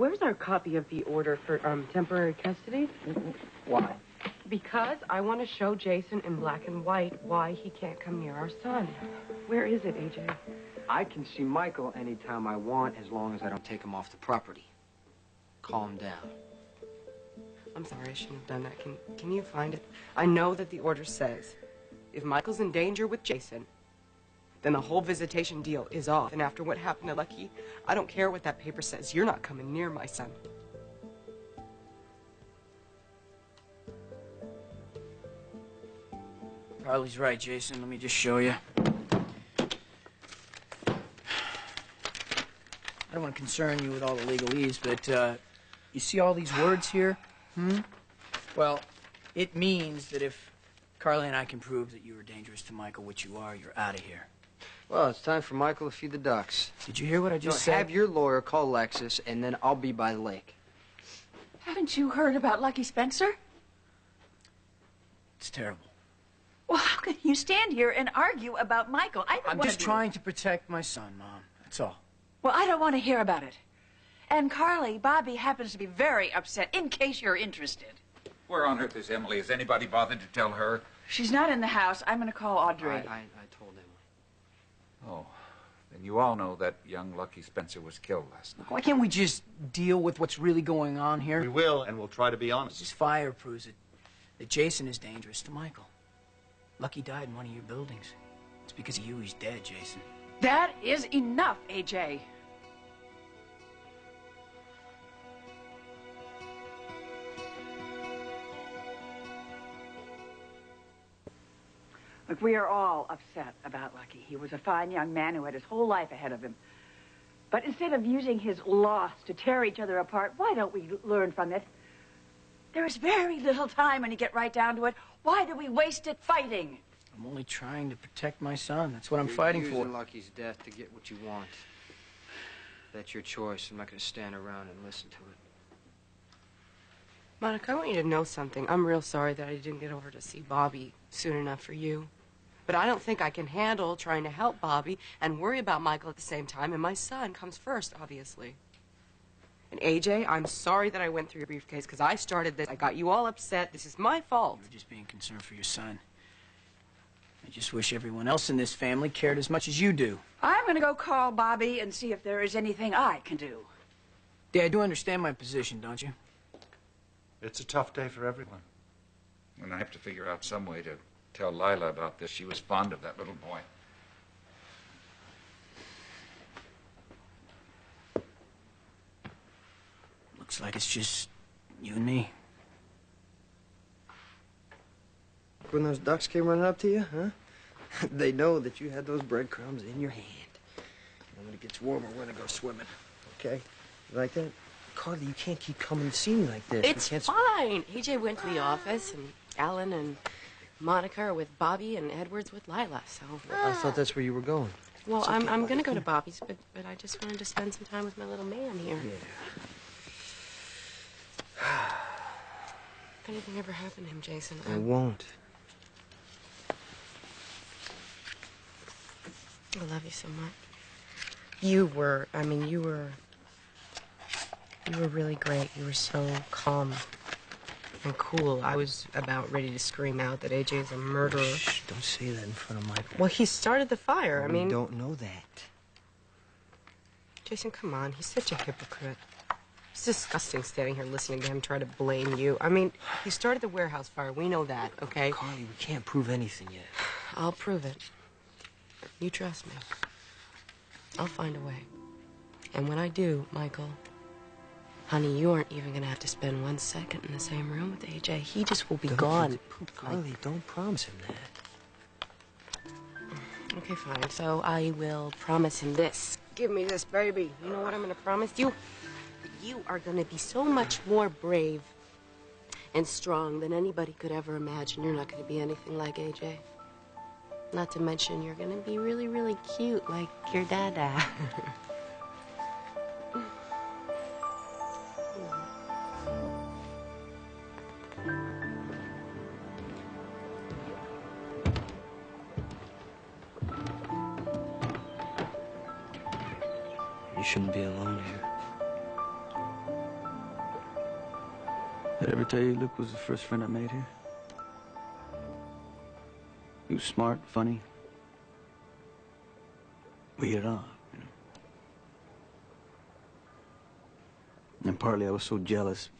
Where's our copy of the order for temporary custody? Why? Because I want to show Jason in black and white why he can't come near our son. Where is it, AJ? I can see Michael anytime I want, as long as I don't take him off the property. Calm down. I'm sorry, I shouldn't have done that. Can you find it? I know that the order says if Michael's in danger with Jason, then the whole visitation deal is off. And after what happened to Lucky, I don't care what that paper says. You're not coming near my son. Carly's right, Jason. Let me just show you. I don't want to concern you with all the legalese, but you see all these words here? Well, it means that if Carly and I can prove that you were dangerous to Michael, which you are, you're out of here. Well, it's time for Michael to feed the ducks. Did you hear what I just said? Have your lawyer call Lexus, and then I'll be by the lake. Haven't you heard about Lucky Spencer? It's terrible. Well, how can you stand here and argue about Michael? I'm just trying to protect my son, Mom. That's all. Well, I don't want to hear about it. And Carly, Bobby happens to be very upset, in case you're interested. Where on earth is Emily? Has anybody bothered to tell her? She's not in the house. I'm going to call Audrey. I told him. Oh, then you all know that young Lucky Spencer was killed last night. Why can't we just deal with what's really going on here? We will, and we'll try to be honest. This fire proves it, that Jason is dangerous to Michael. Lucky died in one of your buildings. It's because of you he's dead, Jason. That is enough, AJ. Look, we are all upset about Lucky. He was a fine young man who had his whole life ahead of him. But instead of using his loss to tear each other apart, why don't we learn from it? There is very little time when you get right down to it. Why do we waste it fighting? I'm only trying to protect my son. That's what I'm fighting for. You're using Lucky's death to get what you want. That's your choice. I'm not going to stand around and listen to it. Monica, I want you to know something. I'm real sorry that I didn't get over to see Bobby soon enough for you. But I don't think I can handle trying to help Bobby and worry about Michael at the same time, and my son comes first, obviously. And AJ, I'm sorry that I went through your briefcase, because I started this. I got you all upset. This is my fault. You were just being concerned for your son. I just wish everyone else in this family cared as much as you do. I'm going to go call Bobby and see if there is anything I can do. Dad, you understand my position, don't you? It's a tough day for everyone. And I have to figure out some way to tell Lila about this. She was fond of that little boy. Looks like it's just you and me. When those ducks came running up to you, huh? They know that you had those breadcrumbs in your hand. And when it gets warmer, we're gonna go swimming. Okay? You like that? Carly, you can't keep coming to see me like this. It's fine. AJ went to the office, and Alan and Monica are with Bobby, and Edward's with Lila, so... I thought that's where you were going. Well, I'm going to go to Bobby's, but I just wanted to spend some time with my little man here. Yeah. If anything ever happened to him, Jason... I won't. I love you so much. You were really great. You were so calm and cool. I was about ready to scream out that AJ is a murderer. Shh, don't say that in front of Michael. Well, he started the fire. We don't know that. Jason, come on. He's such a hypocrite. It's disgusting standing here listening to him try to blame you. I mean, he started the warehouse fire. We know that, okay? Carly, we can't prove anything yet. I'll prove it. You trust me. I'll find a way. And when I do, Michael, honey, you aren't even going to have to spend 1 second in the same room with AJ. He just will be gone. Carly, don't promise him that. Okay, fine. So I will promise him this. Give me this, baby. You know what I'm going to promise you? That you are going to be so much more brave and strong than anybody could ever imagine. You're not going to be anything like AJ. Not to mention, you're going to be really, really cute like your dada. You shouldn't be alone here. Did I ever tell you Luke was the first friend I made here? He was smart, funny. We hit it off, you know. And partly I was so jealous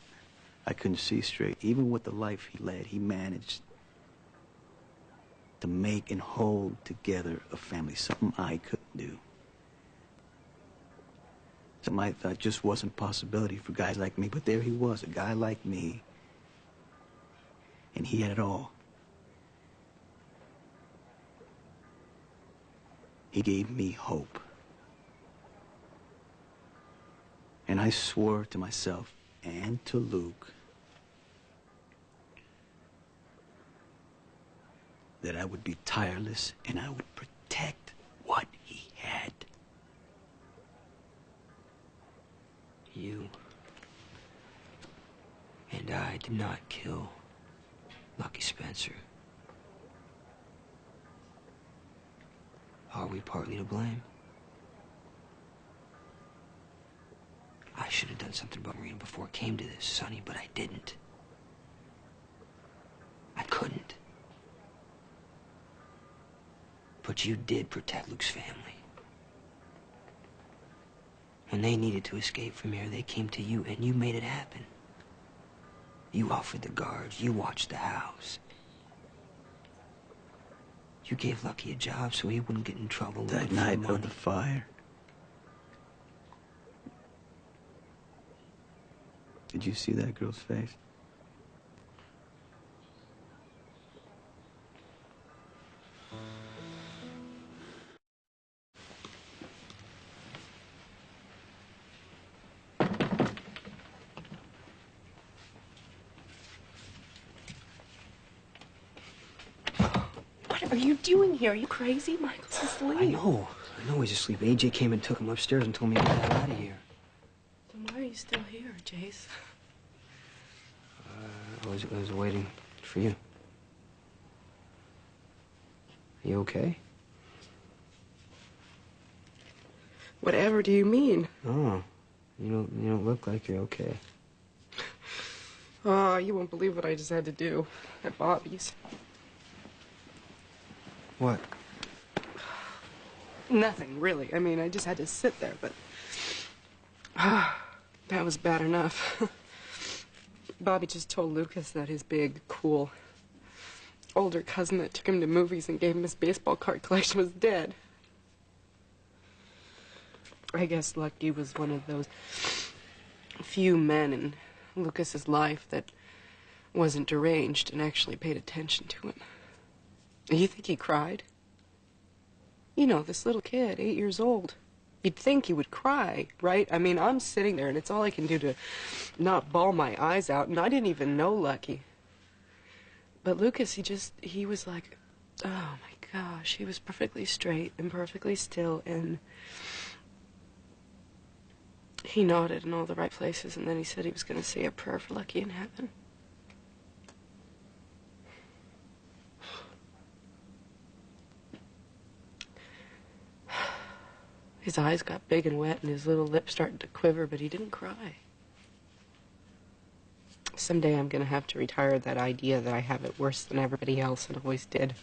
I couldn't see straight. Even with the life he led, he managed to make and hold together a family, something I couldn't do. Something I thought just wasn't a possibility for guys like me, but there he was, a guy like me. And he had it all. He gave me hope. And I swore to myself and to Luke that I would be tireless and I would protect what he had. You and I did not kill Lucky Spencer. Are we partly to blame? I should have done something about Marina before it came to this, Sonny, but I didn't. I couldn't. But you did protect Luke's family. When they needed to escape from here, they came to you, and you made it happen. You offered the guards. You watched the house. You gave Lucky a job so he wouldn't get in trouble. That night of the fire. Did you see that girl's face? What are you doing here? Are you crazy? Michael's asleep. I know he's asleep. AJ came and took him upstairs and told me to get the hell out of here. Then why are you still here, Jace? I was waiting for you. Are you okay? Whatever do you mean? Oh, you don't look like you're okay. Oh, you won't believe what I just had to do at Bobby's. What? Nothing, really. I mean, I just had to sit there, but... that was bad enough. Bobby just told Lucas that his big, cool, older cousin that took him to movies and gave him his baseball card collection was dead. I guess Lucky was one of those few men in Lucas's life that wasn't deranged and actually paid attention to him. You think he cried? You know, this little kid, 8 years old. You'd think he would cry, right? I mean, I'm sitting there, and it's all I can do to not bawl my eyes out, and I didn't even know Lucky. But Lucas, he was like, oh my gosh, he was perfectly straight and perfectly still, and he nodded in all the right places, and then he said he was going to say a prayer for Lucky in heaven. His eyes got big and wet, and his little lips started to quiver, but he didn't cry. Someday I'm going to have to retire that idea that I have it worse than everybody else and always did.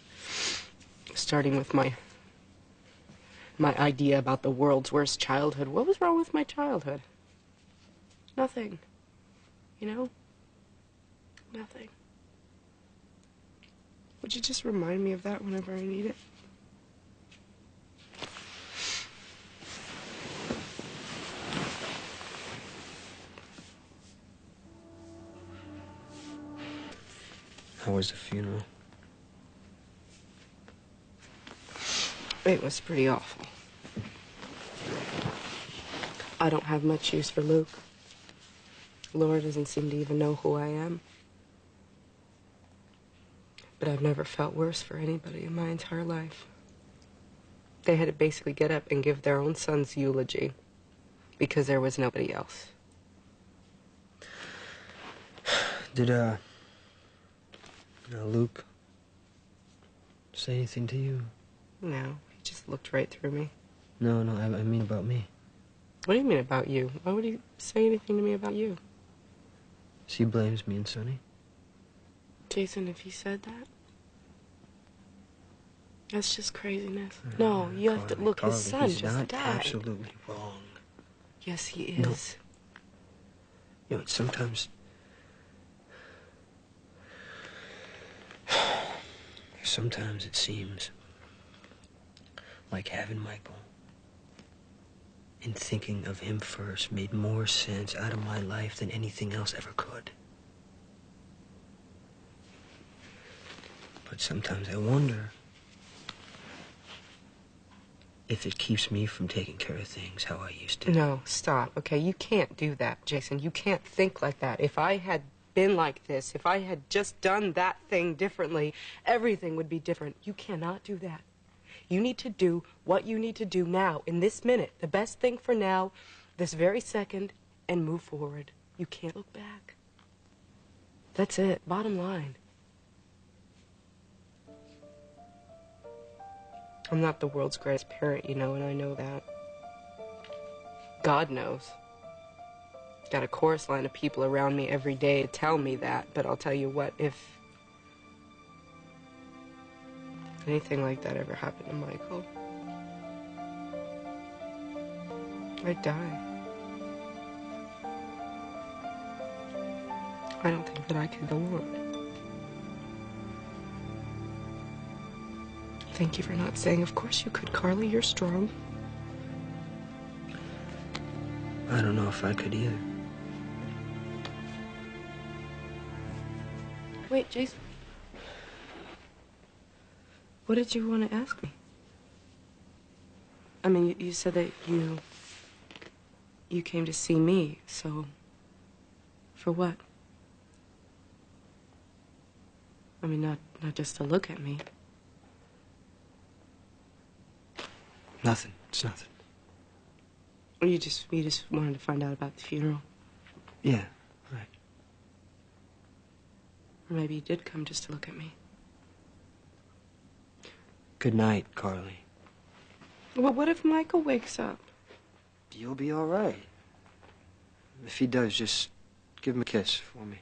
Starting with my idea about the world's worst childhood. What was wrong with my childhood? Nothing. You know? Nothing. Would you just remind me of that whenever I need it? How was the funeral? It was pretty awful. I don't have much use for Luke. Laura doesn't seem to even know who I am. But I've never felt worse for anybody in my entire life. They had to basically get up and give their own son's eulogy because there was nobody else. Did, Luke say anything to you? No, he just looked right through me. No, I mean about me. What do you mean about you? Why would he say anything to me about you? She blames me and Sonny. Jason, if he said that, that's just craziness. No, you have to look. His son he's just not died. absolutely wrong. Yes, he No. is. You know, sometimes it seems like having Michael and thinking of him first made more sense out of my life than anything else ever could. But sometimes I wonder if it keeps me from taking care of things how I used to. No, stop. Okay, you can't do that, Jason. You can't think like that. If I had been like this, if I had just done that thing differently, everything would be different. You cannot do that. You need to do what you need to do now, in this minute. The best thing for now, this very second, and move forward. You can't look back. That's it. Bottom line. I'm not the world's greatest parent, you know, and I know that. God knows. Got a chorus line of people around me every day to tell me that, but I'll tell you what, if anything like that ever happened to Michael, I'd die. I don't think that I could go on. Thank you for not saying, of course you could, Carly. You're strong. I don't know if I could either. Wait, Jason. What did you want to ask me? I mean, you said that you came to see me, so for what? I mean, not just to look at me. Nothing. It's nothing. Or you just wanted to find out about the funeral. Yeah, right. Or maybe you did come just to look at me. Good night, Carly. Well, what if Michael wakes up? You'll be all right. If he does, just give him a kiss for me.